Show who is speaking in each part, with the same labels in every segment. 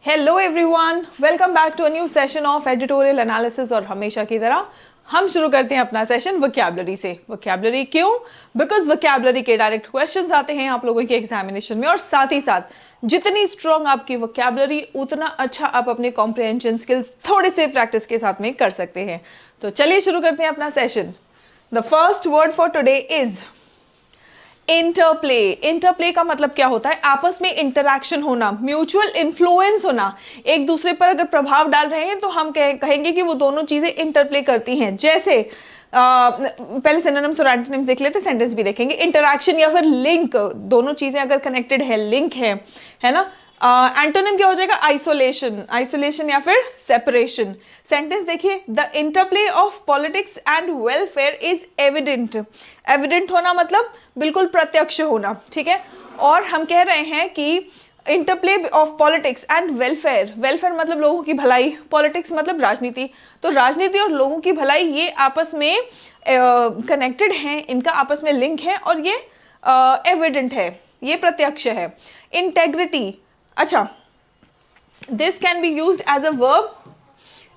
Speaker 1: Hello everyone, welcome back to a new session of editorial analysis. और हमेशा की तरह हम शुरू करते हैं अपना सेशन वोकैबुलरी से। वोकैबुलरी क्यों? बिकॉज वोकैबुलरी के डायरेक्ट क्वेश्चंस आते हैं आप लोगों के एग्जामिनेशन में, और साथ ही साथ जितनी स्ट्रॉन्ग आपकी वोकैबुलरी उतना अच्छा आप अपने कॉम्प्रिहेंशन स्किल्स थोड़े से प्रैक्टिस के साथ में कर सकते हैं। तो चलिए शुरू करते हैं अपना session. The first word for today is interplay. Interplay का मतलब क्या होता है? आपस में इंटरैक्शन होना, म्यूचुअल इन्फ्लुएंस होना, एक दूसरे पर अगर प्रभाव डाल रहे हैं तो हम कहेंगे कि वो दोनों चीजें इंटरप्ले करती हैं। जैसे पहले सिनोनिम्स और एंटोनिम्स देख लेते, सेंटेंस भी देखेंगे। इंटरैक्शन या फिर लिंक, दोनों चीजें अगर कनेक्टेड है, लिंक है ना। एंटोनिम क्या हो जाएगा? आइसोलेशन, आइसोलेशन या फिर सेपरेशन। सेंटेंस देखिए, the interplay of politics and welfare is evident. Evident होना मतलब बिल्कुल प्रत्यक्ष होना, ठीक है। और हम कह रहे हैं कि interplay of politics and welfare, welfare मतलब लोगों की भलाई, पॉलिटिक्स मतलब राजनीति, तो राजनीति और लोगों की भलाई ये आपस में कनेक्टेड हैं, इनका आपस में लिंक है, और ये एविडेंट है, ये प्रत्यक्ष है। इंटेग्रिटी, अच्छा, this can be used as a verb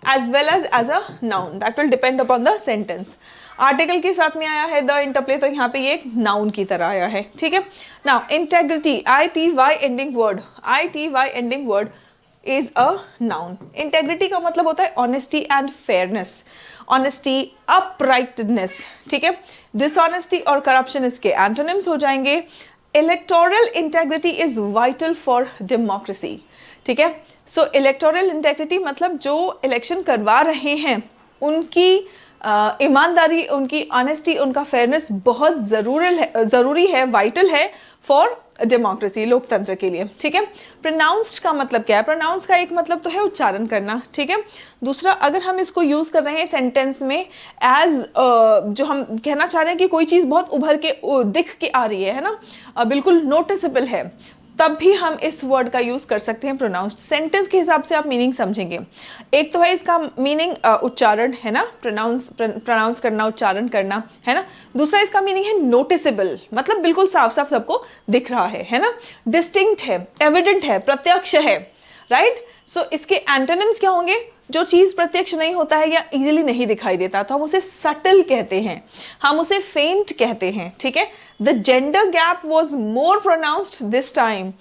Speaker 1: as well as a noun, that will depend upon the sentence। Article के साथ में आया है द इंटरप्ले, तो यहाँ पे ये एक नाउन की तरह आया है, ठीक है। Now integrity, ITY ending word, ITY ending word is a noun. Integrity का मतलब होता है honesty and fairness, honesty, uprightness, ठीक है। डिसऑनेस्टी और करप्शन इसके एंटोनिम्स हो जाएंगे। Electoral integrity is vital for democracy, ठीक है। सो इलेक्टोरल इंटेग्रिटी मतलब जो इलेक्शन करवा रहे हैं उनकी ईमानदारी, उनकी ऑनेस्टी, उनका फेयरनेस बहुत ज़रूरी है, वाइटल है फॉर डेमोक्रेसी, लोकतंत्र के लिए, ठीक है। प्रोनाउंस्ड का मतलब क्या है? प्रोनाउंस का एक मतलब तो है उच्चारण करना, ठीक है। दूसरा, अगर हम इसको यूज कर रहे हैं सेंटेंस में एज जो हम कहना चाह रहे हैं कि कोई चीज़ बहुत उभर के दिख के आ रही है ना, बिल्कुल नोटिसेबल है, तब भी हम इस वर्ड का यूज कर सकते हैं प्रोनाउंस्ड। सेंटेंस के हिसाब से आप मीनिंग समझेंगे। एक तो है इसका मीनिंग उच्चारण, है ना, प्रोनाउंस करना, उच्चारण करना, है ना। दूसरा इसका मीनिंग है नोटिसेबल, मतलब बिल्कुल साफ साफ सबको दिख रहा है ना। डिस्टिंक्ट है, एविडेंट है, प्रत्यक्ष है, राइट। सो इसके एंटोनिम्स क्या होंगे? जो चीज प्रत्यक्ष नहीं होता है या इजीली नहीं दिखाई देता तो हम उसे सटल कहते हैं, हम उसे फेंट कहते हैं, ठीक है। The gender gap was more pronounced this time.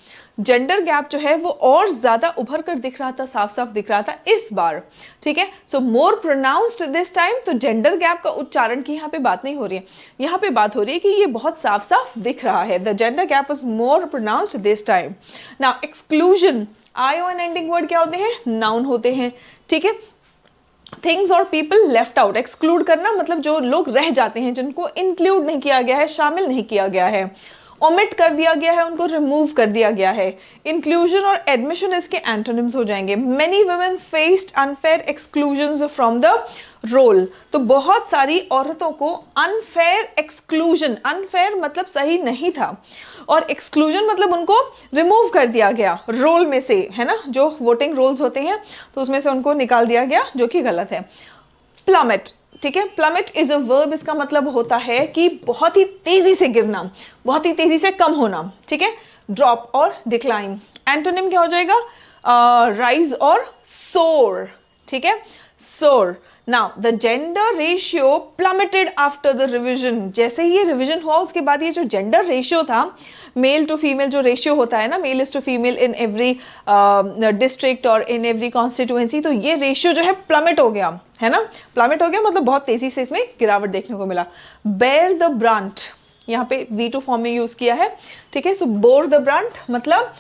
Speaker 1: Gender gap जो है वो और ज्यादा उभर कर दिख रहा था, साफ साफ दिख रहा था इस बार, ठीक है। सो मोर प्रोनाउंस्ड दिस टाइम, तो जेंडर गैप का उच्चारण की यहाँ पे बात नहीं हो रही है, यहाँ पे बात हो रही है कि ये बहुत साफ साफ दिख रहा है। The gender gap was more pronounced this time. Now exclusion, ION ending word क्या होते हैं? नाउन होते हैं, ठीक है। थिंग्स और पीपल लेफ्ट आउट, एक्सक्लूड करना मतलब जो लोग रह जाते हैं, जिनको इंक्लूड नहीं किया गया है, शामिल नहीं किया गया है, ओमिट कर दिया गया है, उनको रिमूव कर दिया गया है। इंक्लूजन और एडमिशन इसके एंटोनिम्स हो जाएंगे। Many women faced unfair exclusions from the roll, तो बहुत सारी औरतों को अनफेयर एक्सक्लूजन, अनफेयर मतलब सही नहीं था, और एक्सक्लूजन मतलब उनको रिमूव कर दिया गया रोल में से, है ना, जो वोटिंग रोल्स होते हैं तो उसमें से उनको निकाल दिया गया, जो कि गलत है। प्लमेट, ठीक है, प्लमेट इज अ वर्ब, इसका मतलब होता है कि बहुत ही तेजी से गिरना, बहुत ही तेजी से कम होना, ठीक है। ड्रॉप और डिक्लाइन, एंटोनिम क्या हो जाएगा? राइज और सोर, ठीक है, सोर। Now the gender ratio plummeted after the revision, जैसे ही ये रिविजन हुआ उसके बाद ये जो जेंडर रेशियो था, मेल टू फीमेल जो रेशियो होता है ना, male is to female in every district और इन एवरी कॉन्स्टिट्यूएंसी, तो ये रेशियो जो है प्लमेट हो गया, है ना। प्लमेट हो गया मतलब बहुत तेजी से इसमें गिरावट देखने को मिला। बेयर द ब्रांट, यहाँ पे V2 फॉर्म में यूज किया है, ठीक है। सो बोर द ब्रांट मतलब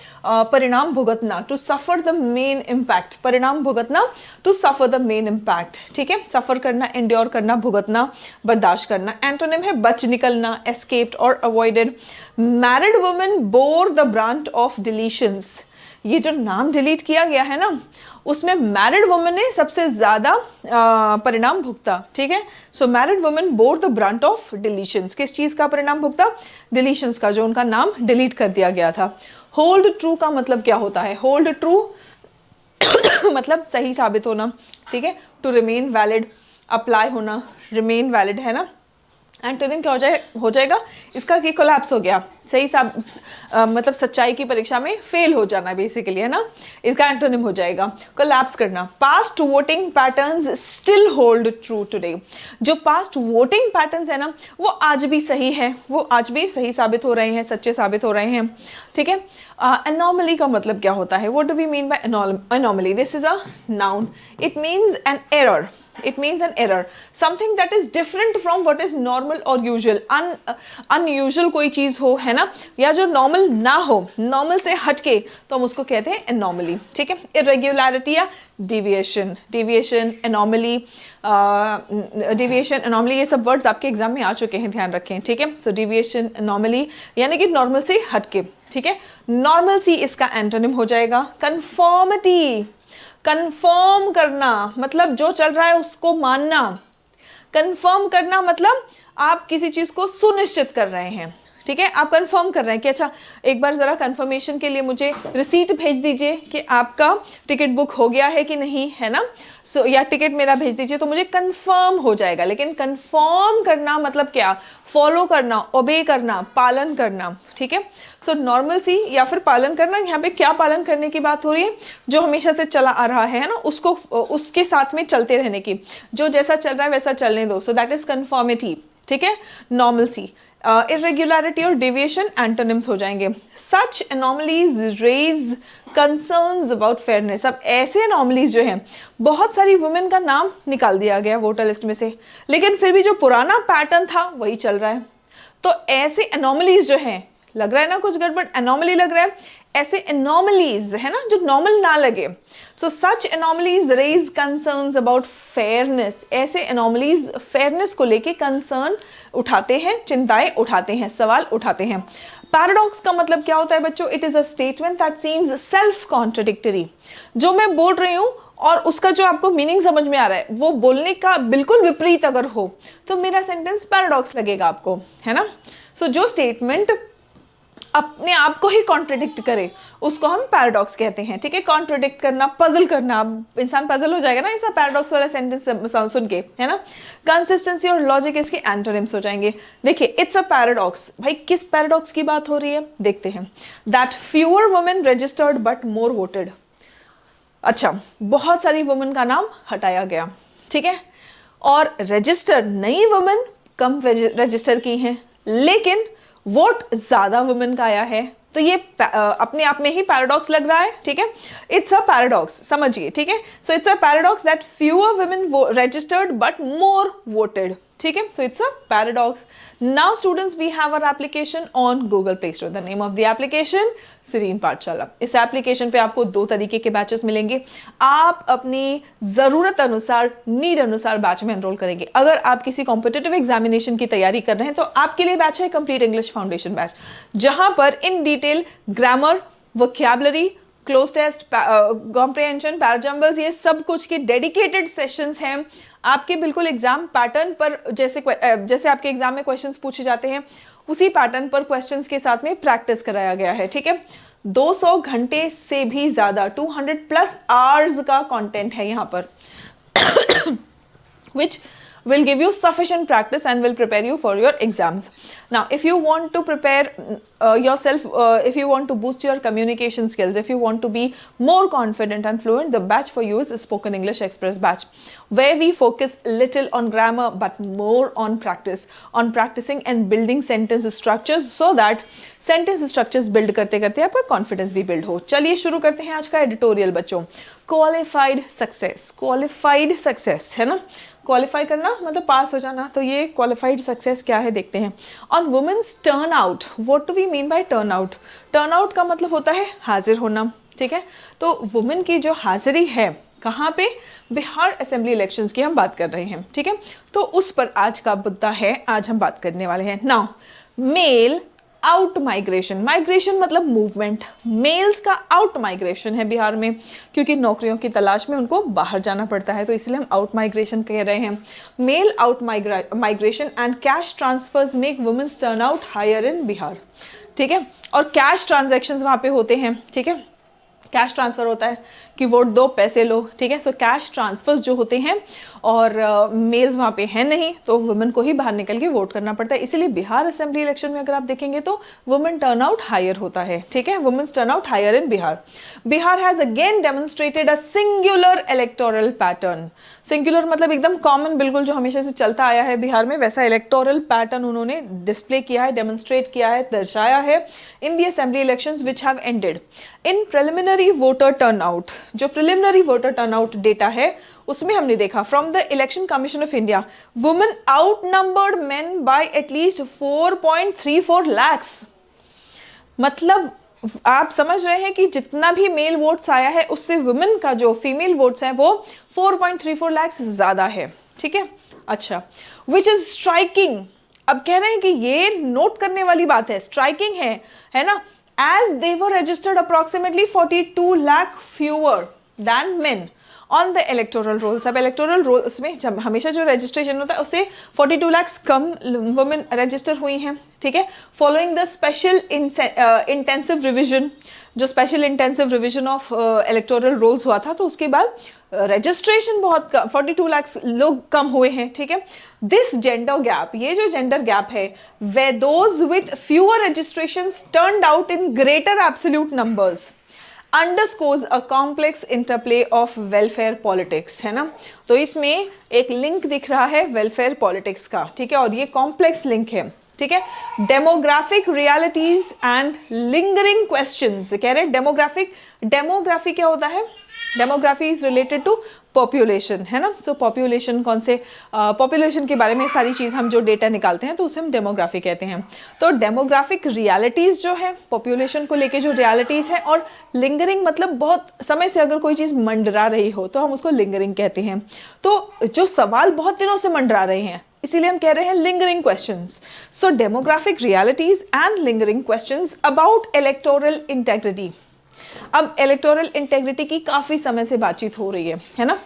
Speaker 1: परिणाम भुगतना, to suffer the main impact, परिणाम भुगतना, to suffer the main impact, ठीक है। सफर करना, एंड्योर करना, भुगतना, बर्दाश्त करना। एंटोनिम है बच निकलना, एस्केप्ड और avoided. Married women bore the brunt of deletions, ये जो नाम डिलीट किया गया है ना उसमें मैरिड वुमेन ने सबसे ज्यादा परिणाम भुगता, ठीक है। So married women bore the brunt of deletions, किस चीज का परिणाम भुगता? डिलीशंस का, जो उनका नाम डिलीट कर दिया गया था। होल्ड ट्रू का मतलब क्या होता है? होल्ड ट्रू मतलब सही साबित होना, ठीक है। टू रिमेन वैलिड, अप्लाई होना, रिमेन वैलिड, है ना। एंटोनिम क्या हो जाएगा इसका कि कोलैप्स हो गया, सही मतलब सच्चाई की परीक्षा में फेल हो जाना बेसिकली, है ना, इसका एंटोनिम हो जाएगा कोलैप्स करना। Past voting patterns still hold true today. जो पास्ट वोटिंग पैटर्न्स है ना वो आज भी सही है, वो आज भी सही साबित हो रहे हैं, सच्चे साबित हो रहे हैं, ठीक है। एनॉमली का मतलब क्या होता है, what do we mean by anomaly? This is a noun, it means an error, it means an error, something that is different from what is normal or usual। unusual कोई चीज हो, है ना, या जो normal ना हो, normal से हटके, तो हम उसको कहते हैं anomaly, ठीक है। irregularity या deviation anomaly, deviation anomaly ये सब words आपके एग्जाम में आ चुके हैं, ध्यान रखें, ठीक है। so deviation anomaly यानी कि normal से हटके, ठीक है। normalcy इसका एंटोनिम हो जाएगा conformity। कंफर्म करना मतलब जो चल रहा है उसको मानना, कंफर्म करना मतलब आप किसी चीज को सुनिश्चित कर रहे हैं, ठीक है। आप कंफर्म कर रहे हैं कि अच्छा एक बार जरा कंफर्मेशन के लिए मुझे रिसीट भेज दीजिए कि आपका टिकट बुक हो गया है कि नहीं, है ना, या टिकट मेरा भेज दीजिए तो मुझे कंफर्म हो जाएगा। लेकिन कंफर्म करना मतलब क्या, फॉलो करना, ओबे करना, पालन करना, ठीक है। सो नॉर्मलसी या फिर पालन करना, यहाँ पे क्या पालन करने की बात हो रही है, जो हमेशा से चला आ रहा है ना उसको उसके साथ में चलते रहने की, जो जैसा चल रहा है वैसा चलने दो, सो दैट इज कंफर्मिटी, ठीक है। नॉर्मलसी, इरेग्युलरिटी और डेविएशन एंटोनिम्स हो जाएंगे। Such anomalies raise concerns about fairness. अब ऐसे एनॉमलीज जो हैं, बहुत सारी वुमेन का नाम निकाल दिया गया वोटर लिस्ट में से, लेकिन फिर भी जो पुराना पैटर्न था वही चल रहा है। तो ऐसे एनॉमलीज जो हैं, लग रहा है ना कुछ गड़बड़, एनॉमली लग रहा है, ऐसे एनॉमलीज है ना जो नॉर्मल ना लगे, so such anomalies raise concerns about fairness. ऐसे एनॉमलीज फेयरनेस को लेके कंसर्न उठाते हैं, चिंताएं उठाते हैं, सवाल उठाते हैं। पैराडॉक्स का मतलब क्या होता है बच्चों? It is a statement that seems self contradictory. जो मैं बोल रही हूं और उसका जो आपको मीनिंग समझ में आ रहा है वो बोलने का बिल्कुल विपरीत अगर हो तो मेरा सेंटेंस पैराडॉक्स लगेगा आपको, है ना। सो जो स्टेटमेंट अपने आप को ही कॉन्ट्रडिक्ट करे उसको हम पैराडॉक्स कहते हैं, ठीक है। कॉन्ट्रडिक्ट करना, पजल करना, इंसान पजल हो जाएगा ना ऐसा पैराडॉक्स वाला सेंटेंस सुन के, है ना। कंसिस्टेंसी और लॉजिक इसके एंटोनिम्स हो जाएंगे। देखिए इट्स अ पैराडॉक्स, भाई किस पैराडॉक्स की बात हो रही है देखते हैं। That fewer women registered but more voted. अच्छा, बहुत सारी वुमेन का नाम हटाया गया, ठीक है, और रजिस्टर्ड नई वुमेन कम रजिस्टर की हैं, लेकिन वोट ज्यादा वुमेन का आया है। तो ये अपने आप में ही पैराडॉक्स लग रहा है, ठीक है। इट्स अ पैराडॉक्स, समझिए, ठीक है। So it's a paradox that fewer women registered but more voted, ठीक है। So it's a paradox. Now students we have our application on Google Play Store. The name of the application सीरीन पाठशाला। इस application पे आपको 2 तरीके के batches मिलेंगे। आप अपनी जरूरत अनुसार, नीड अनुसार बैच में एनरोल करेंगे। अगर आप किसी कॉम्पिटिटिव एग्जामिनेशन की तैयारी कर रहे हैं तो आपके लिए बैच है कंप्लीट इंग्लिश फाउंडेशन बैच, जहां पर in detail grammar, vocabulary, cloze test, comprehension, parajumbles, ये सब कुछ के डेडिकेटेड सेशंस हैं। आपके बिल्कुल एग्जाम पैटर्न पर, जैसे आपके एग्जाम में क्वेश्चंस पूछे जाते हैं उसी पैटर्न पर क्वेश्चंस के साथ में प्रैक्टिस कराया गया है, ठीक है। 200 घंटे से भी ज्यादा 200+ आवर्स का कंटेंट है यहाँ पर which will give you sufficient practice and will prepare you for your exams. Now if you want to prepare yourself, if you want to boost your communication skills, if you want to be more confident and fluent, the batch for you is Spoken English Express batch, where we focus little on grammar but more on practice, on practicing and building sentence structures, so that sentence structures build करते करते आपका confidence भी build हो। चलिए शुरू करते हैं आज का एडिटोरियल बच्चों। क्वालिफाइड सक्सेस, क्वालिफाइड सक्सेस है ना, क्वालिफाई करना मतलब पास हो जाना, तो ये क्वालिफाइड सक्सेस क्या है देखते हैं। On women's turn out, what do we mean by turn out? Turn out का मतलब होता है हाजिर होना, ठीक है। तो वुमेन की जो हाजिरी है कहाँ पे? बिहार असेंबली इलेक्शंस की हम बात कर रहे हैं, ठीक है। तो उस पर आज का मुद्दा है, आज हम बात करने वाले हैं। Now male out migration, migration मतलब मूवमेंट, मेल्स का आउट माइग्रेशन है बिहार में, क्योंकि नौकरियों की तलाश में उनको बाहर जाना पड़ता है, तो इसलिए हम आउट माइग्रेशन कह रहे हैं। Male out migration and cash transfers make women's turn out higher in Bihar, ठीक है। और कैश ट्रांजैक्शंस वहाँ पे होते हैं, ठीक है। कैश ट्रांसफ़र होता है कि वोट दो पैसे लो, ठीक है। सो कैश ट्रांसफर्स जो होते हैं और मेल्स वहाँ पे हैं नहीं, तो वुमेन को ही बाहर निकल के वोट करना पड़ता है। इसीलिए बिहार असेंबली इलेक्शन में अगर आप देखेंगे तो वुमेन टर्नआउट हायर होता है, ठीक है। Women's turnout higher in Bihar. Bihar has again demonstrated a singular electoral pattern. Singular मतलब एकदम कॉमन, बिल्कुल जो हमेशा से चलता आया है बिहार में, वैसा इलेक्टोरल पैटर्न उन्होंने डिस्प्ले किया है, डेमोन्स्ट्रेट किया है, दर्शाया है in the assembly elections which have ended in preliminary voter turnout. जो प्रिलिमिनरी वोटर टर्नआउट डेटा है उसमें हमने देखा from the election commission of India, women outnumbered men by at least 4.34 lakhs। मतलब आप समझ रहे हैं कि जितना भी मेल वोट्स आया है उससे वुमेन का जो फीमेल वोट्स है वो 4.34 lakhs ज्यादा है, ठीक है। अच्छा, विच इज स्ट्राइकिंग। अब कह रहे हैं कि ये नोट करने वाली बात है, स्ट्राइकिंग है ना, as they were registered approximately 42 lakh fewer than men on the electoral rolls। अब इलेक्टोरल रोल्स में हमेशा जो रजिस्ट्रेशन होता है उससे 42 lakhs कम वुमेन रजिस्टर हुई हैं, ठीक है। Following the special intensive revision, जो special intensive revision of electoral rolls हुआ था, तो उसके बाद रजिस्ट्रेशन बहुत कम, 42 lakhs लोग कम हुए हैं, ठीक है। दिस जेंडर गैप, ये जो जेंडर गैप है, वे those with fewer registrations turned out in greater absolute numbers underscores a complex interplay of welfare politics, है ना। तो इसमें एक लिंक दिख रहा है वेलफेयर पॉलिटिक्स का, ठीक है, और ये कॉम्प्लेक्स लिंक है, ठीक है। Demographic realities and lingering questions कह रहे हैं। डेमोग्राफी क्या होता है? Demography is related to population, है ना। सो पॉपुलेशन कौन से पॉपुलेशन के बारे में सारी चीज़ हम जो डेटा निकालते हैं तो उसे हम डेमोग्राफी कहते हैं। तो डेमोग्राफिक रियलिटीज़ जो है, पॉपुलेशन को लेके जो रियलिटीज़ है, और लिंगरिंग मतलब बहुत समय से अगर कोई चीज़ मंडरा रही हो तो हम उसको लिंगरिंग कहते हैं। तो जो सवाल बहुत दिनों से मंडरा रहे हैं इसीलिए हम कह रहे हैं lingering questions. So demographic realities and lingering questions about electoral integrity. अब इलेक्टोरल इंटेग्रिटी की काफी समय से बातचीत हो रही है ना।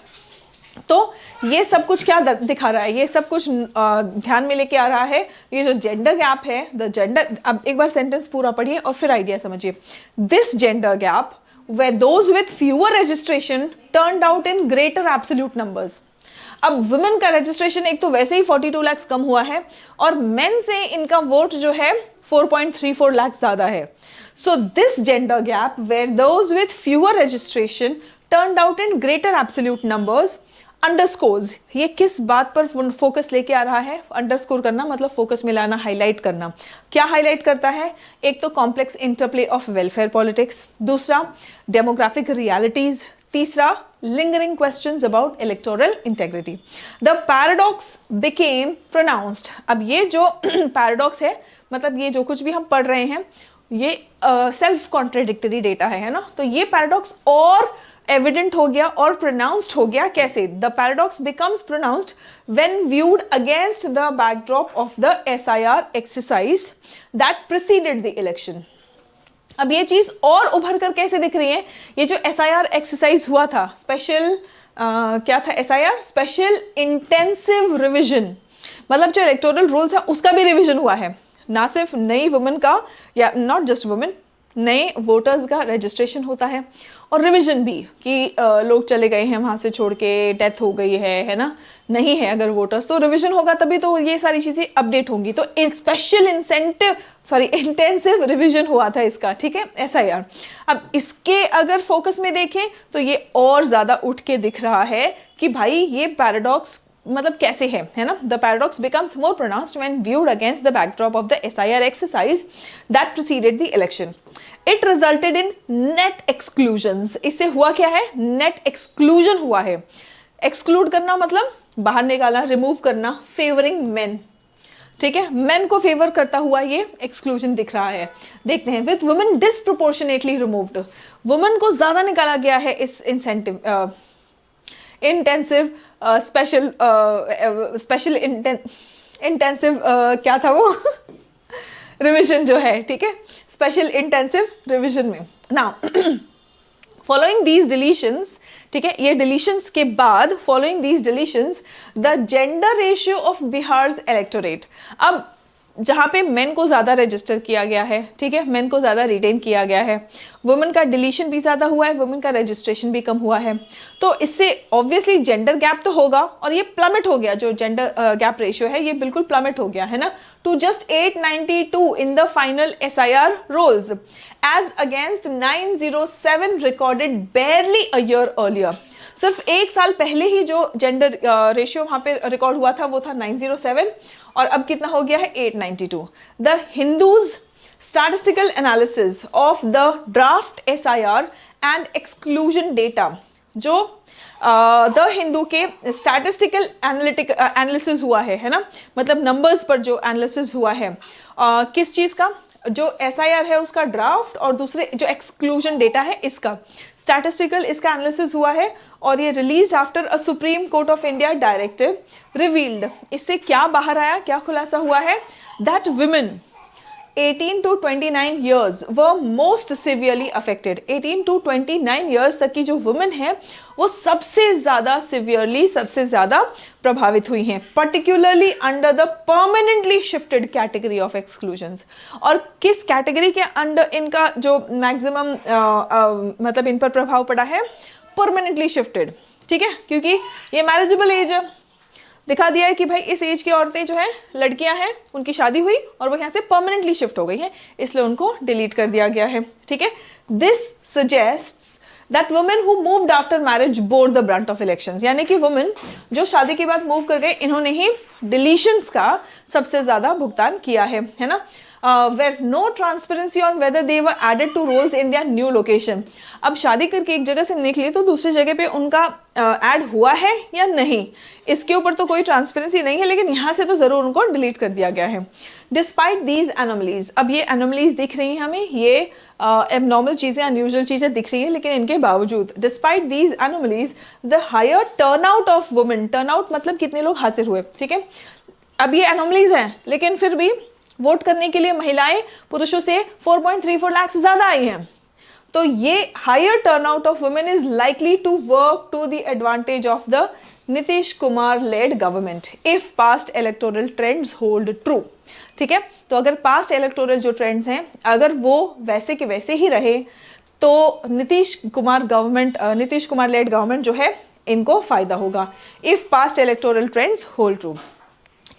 Speaker 1: तो ये सब कुछ क्या दिखा रहा है, ये सब कुछ ध्यान में लेके आ रहा है ये जो जेंडर गैप है, द जेंडर। अब एक बार सेंटेंस पूरा पढ़िए और फिर आइडिया समझिए। This gender gap where those with fewer registration turned out in greater absolute numbers। अब वुमेन का रजिस्ट्रेशन एक तो वैसे ही 42 lakhs कम हुआ है और मेन से इनका वोट जो है 4.34 lakhs ज्यादा है। So this gender gap where those with fewer registration turned out in greater absolute numbers underscores, ये किस बात पर फोकस लेके आ रहा है? अंडरस्कोर करना मतलब फोकस में लाना, हाईलाइट करना। क्या हाईलाइट करता है? एक तो complex interplay of welfare politics, दूसरा डेमोग्राफिक रियलिटीज, तीसरा lingering questions about electoral integrity. The paradox became pronounced. अब ये जो पैराडॉक्स है मतलब ये जो कुछ भी हम पढ़ रहे हैं ये सेल्फ कॉन्ट्राडिक्टरी डेटा है ना। तो ये पैराडॉक्स और एविडेंट हो गया और प्रोनाउंस्ड हो गया। कैसे? The paradox becomes pronounced when viewed against the backdrop of the SIR exercise that preceded the election. अब ये चीज और उभर कर कैसे दिख रही है? ये जो SIR एक्सरसाइज हुआ था, स्पेशल क्या था SIR? स्पेशल इंटेंसिव रिविजन, मतलब जो इलेक्टोरल रूल्स है उसका भी रिविजन हुआ है, ना सिर्फ नई वुमेन का या नॉट जस्ट वुमेन, नए वोटर्स का रजिस्ट्रेशन होता है और रिवीजन भी कि लोग चले गए हैं वहाँ से छोड़ के, डेथ हो गई है ना, नहीं है अगर वोटर्स, तो रिवीजन होगा तभी तो ये सारी चीज़ें अपडेट होंगी। तो स्पेशल इंटेंसिव रिवीजन हुआ था इसका, ठीक है, SIR। अब इसके अगर फोकस में देखें तो ये और ज़्यादा उठ के दिख रहा है कि भाई ये पैराडॉक्स मतलब कैसे है ना। The paradox becomes more pronounced when viewed against the backdrop of the SIR exercise that preceded the election. It resulted in net exclusions. इससे हुआ क्या है? नेट एक्सक्लूजन हुआ है। एक्सक्लूड करना मतलब बाहर निकालना, रिमूव करना, फेवरिंग मेन, ठीक है, मेन को फेवर करता हुआ ये एक्सक्लूजन दिख रहा है। देखते हैं, with women disproportionately removed, women को ज्यादा निकाला गया है इस इंटेंसिव स्पेशल इंटेंसिव क्या था वो रिविजन जो है, ठीक है, स्पेशल इंटेंसिव रिविजन में। नाउ फॉलोइंग दीज डिलीशंस, ठीक है, ये डिलीशंस के बाद following these deletions the gender ratio of Bihar's electorate. अब जहाँ पे मेन को ज़्यादा रजिस्टर किया गया है, ठीक है, मेन को ज़्यादा रिटेन किया गया है, वुमेन का डिलीशन भी ज़्यादा हुआ है, वुमेन का रजिस्ट्रेशन भी कम हुआ है, तो इससे ऑब्वियसली जेंडर गैप तो होगा, और ये प्लमेट हो गया, जो जेंडर गैप रेशियो है ये बिल्कुल प्लमेट हो गया है ना, to just 892 in the final SIR rolls as against 907 recorded barely a year earlier. सिर्फ एक साल पहले ही जो जेंडर रेशियो वहां पे रिकॉर्ड हुआ था वो था 907, और अब कितना हो गया है 892। The Hindus statistical analysis of the draft SIR and exclusion data, जो द हिंदू के स्टैटिस्टिकल एनालिसिस हुआ है ना, मतलब नंबर्स पर जो एनालिसिस हुआ है, किस चीज का, जो SIR है उसका ड्राफ्ट, और दूसरे जो एक्सक्लूजन डेटा है इसका स्टैटिस्टिकल, इसका एनालिसिस हुआ है, और ये release after a supreme court of India directive revealed. इससे क्या बाहर आया, क्या खुलासा हुआ है, that women 18 to 29 years were most severely affected। 18 to 29 years तक की जो वुमेन है वो सबसे ज़्यादा सिवियरली, सबसे ज़्यादा प्रभावित हुई हैं, particularly under the permanently shifted category of exclusions. और किस कैटेगरी के अंडर इनका जो मैक्सिमम मतलब इन पर प्रभाव पड़ा है, परमानेंटली शिफ्टेड, ठीक है, क्योंकि ये मैरिजेबल एज है, दिखा दिया है कि भाई इस एज की औरतें जो है, लड़कियां हैं, उनकी शादी हुई और वो यहाँ से परमानेंटली शिफ्ट हो गई हैं, इसलिए उनको डिलीट कर दिया गया है, ठीक है। This suggests that women who moved after marriage bore the Brunt of elections, यानी कि वुमेन जो शादी के बाद मूव कर गए, इन्होंने ही डिलीशंस का सबसे ज्यादा भुगतान किया है ना। where no transparency on whether they were added to roles in their new location। अब शादी करके एक जगह से निकली तो दूसरी जगह पे उनका ऐड हुआ है या नहीं, इसके ऊपर तो कोई ट्रांसपेरेंसी नहीं है, लेकिन यहाँ से तो ज़रूर उनको डिलीट कर दिया गया है। डिस्पाइट दीज एनोमलीज, अब ये एनोमलीज दिख रही हैं हमें, ये एबनॉर्मल चीज़ें, अनयूजुअल चीज़ें दिख रही है, लेकिन इनके बावजूद despite these anomalies the higher turnout of women, turnout मतलब कितने लोग हासिल हुए, ठीक है। अब ये एनोमलीज हैं, लेकिन फिर भी वोट करने के लिए महिलाएं पुरुषों से 4.34 लाख से ज्यादा आई हैं, तो ये higher turnout of women is likely to work to the advantage of the Nitish Kumar led government if past electoral trends hold true, ठीक है। तो अगर पास्ट इलेक्टोरल जो ट्रेंड्स हैं अगर वो वैसे के वैसे ही रहे तो नीतीश कुमार लेड गवर्नमेंट जो है इनको फायदा होगा, if past electoral trends hold true.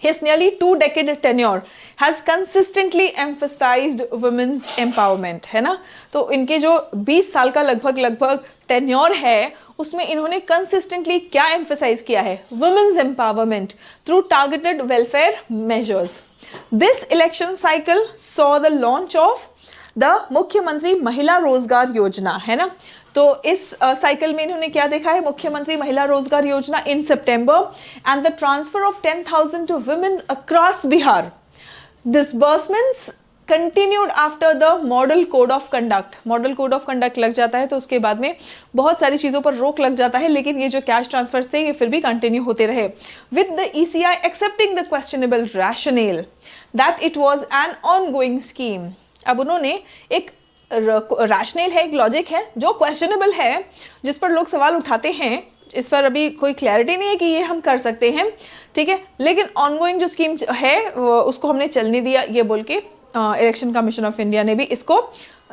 Speaker 1: His nearly 2-decade tenure has consistently emphasized women's empowerment, है ना। तो इनके जो 20 साल का लगभग टेन्योर है उसमें इन्होंने कंसिस्टेंटली क्या एम्फसाइज किया है, women's empowerment through targeted welfare measures. This election cycle saw the launch of the Mukhyamantri महिला रोजगार योजना, है ना। तो इस साइकिल में इन्होंने क्या देखा है, मुख्यमंत्री महिला रोजगार योजना in September and the transfer of 10,000 to women across Bihar. Disbursements continued after the model code of conduct. Model code of conduct लग जाता है तो उसके बाद में बहुत सारी चीज़ों पर रोक लग जाता है, लेकिन ये जो कैश ट्रांसफर थे ये फिर भी कंटिन्यू होते रहे, with the ECI accepting the questionable rationale that it was an on going scheme. अब उन्होंने एक रैशनल है, एक लॉजिक है जो क्वेश्चनेबल है, जिस पर लोग सवाल उठाते हैं, इस पर अभी कोई क्लैरिटी नहीं है कि ये हम कर सकते हैं, ठीक है, लेकिन ऑनगोइंग जो स्कीम है उसको हमने चलने दिया, ये बोल के इलेक्शन कमीशन ऑफ इंडिया ने भी इसको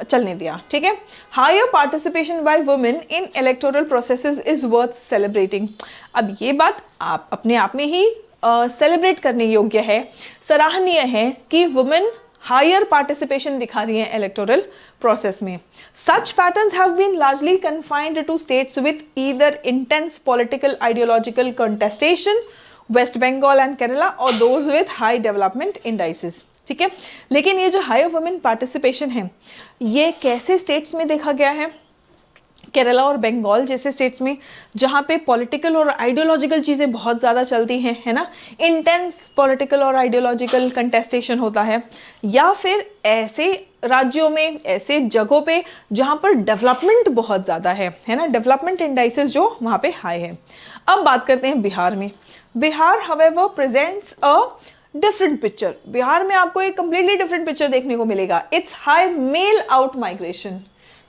Speaker 1: चलने दिया, ठीक है। Higher participation by women in electoral processes is worth celebrating. अब ये बात आप अपने आप में ही सेलिब्रेट करने योग्य है, सराहनीय है कि वुमेन हायर पार्टिसिपेशन दिखा रही है इलेक्टोरल प्रोसेस में। Such patterns have been largely confined to states with either intense political ideological contestation, West Bengal and Kerala, और those with high development indices, ठीक है। लेकिन ये जो हायर वुमेन पार्टिसिपेशन है ये कैसे स्टेट्स में देखा गया है, केरला और बंगाल जैसे स्टेट्स में जहाँ पे पॉलिटिकल और आइडियोलॉजिकल चीज़ें बहुत ज़्यादा चलती हैं, है ना, इंटेंस पॉलिटिकल और आइडियोलॉजिकल कंटेस्टेशन होता है, या फिर ऐसे राज्यों में, ऐसे जगहों पे जहाँ पर डेवलपमेंट बहुत ज़्यादा है ना, डेवलपमेंट इंडाइसेस जो वहाँ पे हाई है। अब बात करते हैं बिहार में। Bihar however presents a different picture. Bihar में आपको एक कंप्लीटली डिफरेंट पिक्चर देखने को मिलेगा। It's high male out migration,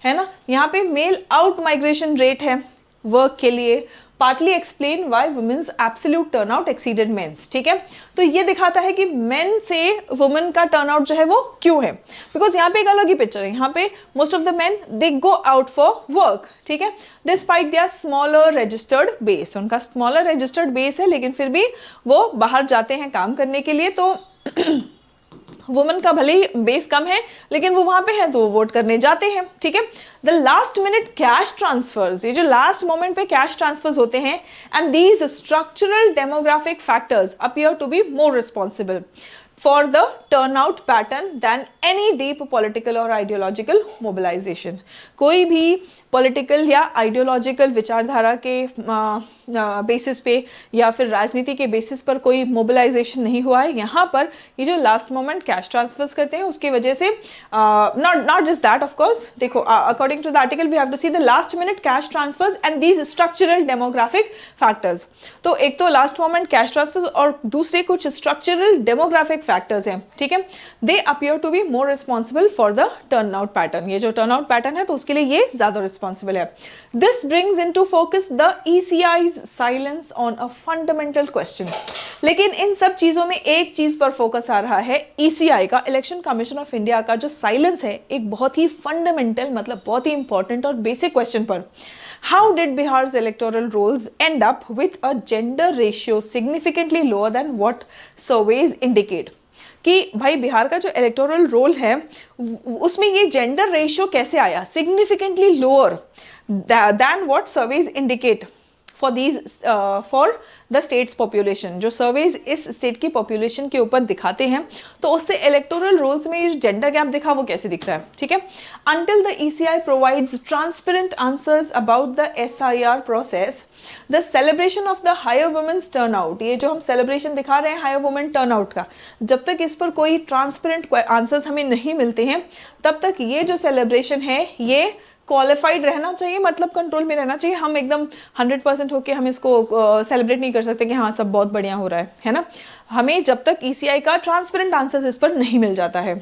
Speaker 1: है ना, यहाँ पे मेल आउट माइग्रेशन रेट है वर्क के लिए, partly explain why women's absolute turnout exceeded men's. ठीक है, तो ये दिखाता है कि मेन से वुमेन का टर्नआउट जो है वो क्यों है, बिकॉज यहाँ पे एक अलग ही पिक्चर है। यहाँ पे most of the main they go out for work, ठीक है, despite there smaller registered base, उनका स्मॉलर रजिस्टर्ड बेस है लेकिन फिर भी वो बाहर जाते हैं काम करने के लिए। तो वुमेन का भले ही बेस कम है लेकिन वो वहां पे है तो वो वोट करने जाते हैं। ठीक है, the last minute cash transfers, ये जो लास्ट मोमेंट पे कैश ट्रांसफर्स होते हैं, and these structural demographic factors appear to be more responsible for the turnout pattern than any deep political or ideological mobilization। कोई भी पॉलिटिकल या ideological विचारधारा के बेसिस पे या फिर राजनीति के बेसिस पर कोई मोबिलाइजेशन नहीं हुआ है। यहाँ पर ये जो लास्ट मोमेंट कैश ट्रांसफर्स करते हैं उसकी वजह से not just that, of course देखो according to the article we have to see the last minute cash transfers and these structural demographic factors. तो एक तो लास्ट मोमेंट कैश ट्रांसफर्स और दूसरे कुछ स्ट्रक्चरल डेमोग्राफिक फैक्टर्स हैं। ठीक है, they appear to be more responsible for the turnout pattern. ये जो टर्नआउट पैटर्न है तो उसके लिए ये ज्यादा रिस्पॉन्सिबल है। This brings into focus the ECI's silence on a fundamental question. लेकिन इन सब चीजों में एक चीज पर फोकस आ रहा है, ECI का, इलेक्शन कमीशन ऑफ इंडिया का जो साइलेंस है एक बहुत ही फंडामेंटल, मतलब बहुत ही इंपॉर्टेंट और बेसिक क्वेश्चन पर। How did Bihar's electoral rolls end up with a gender ratio significantly lower than what surveys indicate? कि भाई बिहार का जो इलेक्टोरल रोल है उसमें ये जेंडर रेशियो कैसे आया, significantly lower than what surveys indicate for these for the states population. जो सर्वेज इस स्टेट की पॉपुलेशन के ऊपर दिखाते हैं तो उससे इलेक्टोरल रोल्स में ये जेंडर गैप दिखा वो कैसे दिख रहा है। ठीक है, until the ECI provides transparent answers about the SIR process, the celebration of the higher women's turnout, ये जो हम सेलिब्रेशन दिखा रहे हैं हायर वुमेन टर्नआउट का, जब तक इस पर कोई ट्रांसपेरेंट आंसर्स हमें नहीं मिलते हैं तब तक ये जो सेलिब्रेशन है ये क्वालिफाइड रहना चाहिए, मतलब कंट्रोल में रहना चाहिए। हम एकदम 100% होके हम इसको सेलिब्रेट नहीं कर सकते कि हाँ सब बहुत बढ़िया हो रहा है ना। हमें जब तक ECI का ट्रांसपेरेंट आंसर्स इस पर नहीं मिल जाता है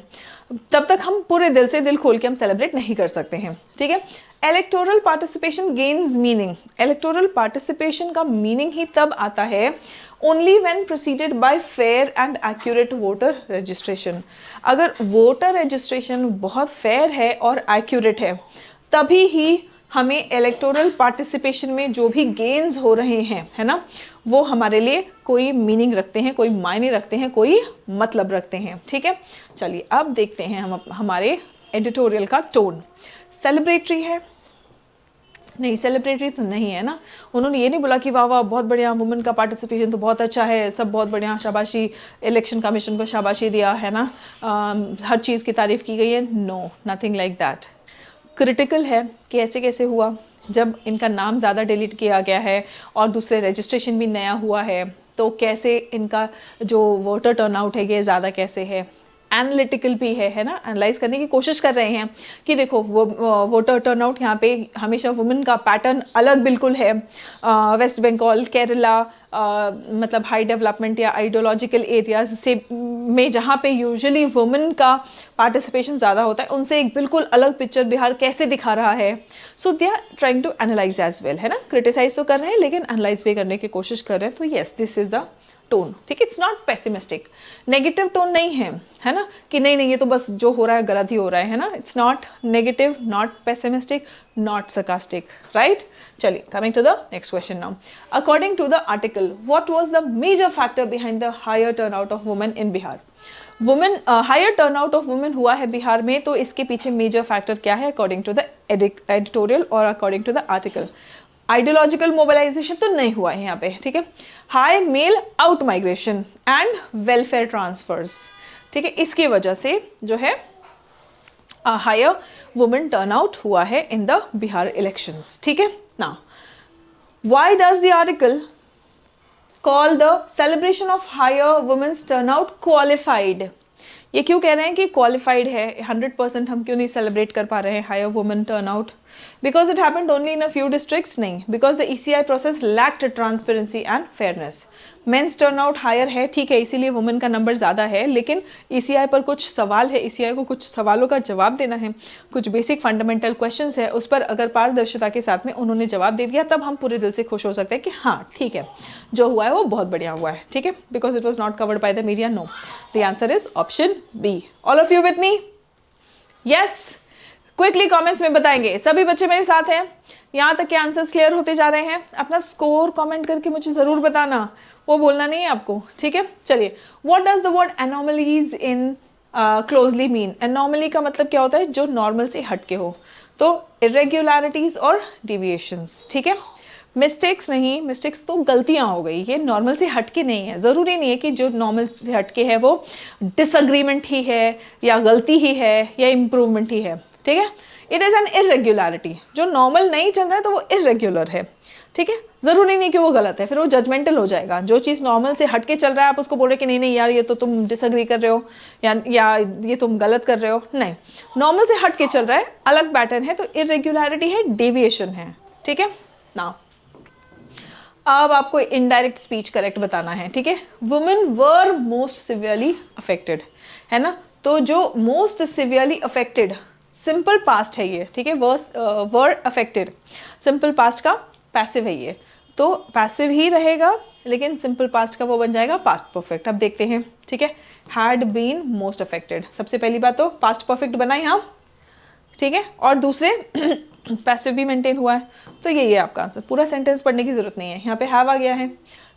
Speaker 1: तब तक हम पूरे दिल से दिल खोल के हम सेलिब्रेट नहीं कर सकते हैं। ठीक है, electoral participation gains meaning, electoral participation का मीनिंग ही तब आता है only when proceeded by fair and accurate voter registration. अगर वोटर रजिस्ट्रेशन बहुत फेयर है और एक्यूरेट है तभी ही हमें इलेक्टोरल पार्टिसिपेशन में जो भी गेन्स हो रहे हैं, है ना, वो हमारे लिए कोई मीनिंग रखते हैं, कोई मायने रखते हैं, कोई मतलब रखते हैं। ठीक है, चलिए अब देखते हैं हम हमारे एडिटोरियल का टोन। सेलिब्रेटरी है? नहीं, सेलिब्रेटरी तो नहीं है ना। उन्होंने ये नहीं बोला कि वाह वाह बहुत बढ़िया, वुमेन का पार्टिसिपेशन तो बहुत अच्छा है, सब बहुत बढ़िया, शाबाशी, इलेक्शन कमीशन को शाबाशी दिया है ना, हर चीज़ की तारीफ की गई है। No, nothing like that. Critical है कि ऐसे कैसे हुआ जब इनका नाम ज़्यादा डिलीट किया गया है और दूसरे रजिस्ट्रेशन भी नया हुआ है, तो कैसे इनका जो वोटर टर्नआउट है ये ज़्यादा कैसे है। एनालिटिकल भी है ना, एनालाइज करने की कोशिश कर रहे हैं कि देखो वो वोटर टर्नआउट यहाँ पे हमेशा वुमेन का पैटर्न अलग बिल्कुल है। वेस्ट बंगाल, केरला, मतलब हाई डेवलपमेंट या आइडियोलॉजिकल एरियाज से में जहाँ पे यूजुअली वुमेन का पार्टिसिपेशन ज़्यादा होता है उनसे एक बिल्कुल अलग पिक्चर बिहार कैसे दिखा रहा है। So they are trying to analyse as well, है ना, क्रिटिसाइज तो कर रहे हैं लेकिन एनालाइज भी करने की कोशिश कर रहे हैं। तो yes, this is the tone. ठीक है, it's not pessimistic, negative tone नहीं है ना, कि नहीं नहीं ये तो बस जो हो रहा है गलत ही हो रहा है ना। It's not negative, not pessimistic, not sarcastic, right. चलिए, coming to the next question now. According to the article, what was the major factor behind the higher turnout of women in Bihar? Women higher turnout of women हुआ है बिहार में, तो इसके पीछे major factor क्या है according to the editorial और according to the article? Ideological mobilization तो नहीं हुआ है यहाँ पे। ठीक है, high male out migration and welfare transfers. ठीक है, इसकी वजह से जो है हायर वुमेन टर्नआउट हुआ है इन द बिहार इलेक्शंस। ठीक है, ना why does the article call the celebration of higher women's turnout qualified? ये क्यों कह रहे हैं कि क्वालिफाइड है? 100% हम क्यों नहीं सेलिब्रेट कर पा रहे हैं higher women turnout? Because it happened only in a few districts, नहीं, because the ECI process lacked transparency and fairness. Men's turn out higher है, ठीक है, इसीलिए वुमेन का नंबर ज़्यादा है, लेकिन ECI पर कुछ सवाल है, ECI को कुछ सवालों का जवाब देना है, कुछ बेसिक फंडामेंटल क्वेश्चंस है, उस पर अगर पारदर्शिता के साथ में उन्होंने जवाब दे दिया तब हम पूरे दिल से खुश हो सकते हैं कि हाँ ठीक है, जो हुआ है वो बहुत बढ़िया हुआ है, ठीक है, because it was not covered by the media. No, the answer is option B. All of you with me? Yes, quickly comments में बताएंगे। सभी बच्चे मेरे साथ हैं? यहाँ तक के आंसर्स क्लियर होते जा रहे हैं? अपना स्कोर कमेंट करके मुझे ज़रूर बताना, वो बोलना नहीं है आपको, ठीक है। चलिए, what does the word anomalies in closely mean? Anomaly का मतलब क्या होता है? जो नॉर्मल से हटके हो, तो इरेग्युलरिटीज और डिविएशंस, ठीक है। मिस्टेक्स नहीं, मिस्टेक्स तो गलतियां हो गई, ये नॉर्मल से हटके नहीं है। ज़रूरी नहीं है कि जो नॉर्मल से हटके है वो डिसअग्रीमेंट ही है या गलती ही है या इम्प्रूवमेंट ही है, ठीक है। इट इज़ एन इरेग्युलरिटी, जो नॉर्मल नहीं चल रहा है तो वो इरेग्युलर है, ठीक है। ज़रूरी नहीं कि वो गलत है, फिर वो जजमेंटल हो जाएगा। जो चीज़ नॉर्मल से हटके चल रहा है आप उसको बोल रहे कि नहीं नहीं यार ये तो तुम डिसअग्री कर रहे हो या ये तुम गलत कर रहे हो, नहीं, नॉर्मल से हटके चल रहा है, अलग पैटर्न है, तो इरेग्युलरिटी है, डेविएशन है, ठीक है ना। अब आपको इनडायरेक्ट स्पीच करेक्ट बताना है, ठीक है। Women were most severely affected, है ना, तो जो most severely affected simple past है ये, ठीक है, वर अफेक्टेड सिंपल पास्ट का पैसिव है ये, तो पैसिव ही रहेगा, लेकिन सिंपल पास्ट का वो बन जाएगा पास्ट परफेक्ट। अब देखते हैं, ठीक है। हैड बीन मोस्ट अफेक्टेड, सबसे पहली बात तो पास्ट परफेक्ट बना यहाँ, ठीक है, और दूसरे पैसिव भी मेंटेन हुआ है, तो यही है आपका आंसर। पूरा सेंटेंस पढ़ने की जरूरत नहीं है, यहाँ पे हैव आ गया है,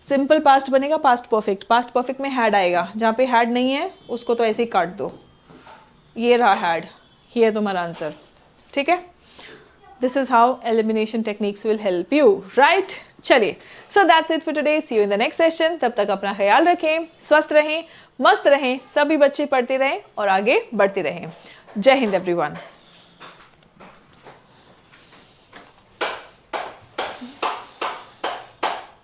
Speaker 1: सिंपल पास्ट बनेगा पास्ट परफेक्ट में हैड आएगा, जहाँ पे हैड नहीं है उसको तो ऐसे ही काट दो, ये रहा हैड, ये है तुम्हारा आंसर, ठीक है। This is how elimination techniques will help you, right. चलिए, so that's it for today, see you in the next session. तब तक अपना ख्याल रखें, स्वस्थ रहें, मस्त रहें, सभी बच्चे पढ़ते रहें और आगे बढ़ते रहें। जय हिंद एवरीवन।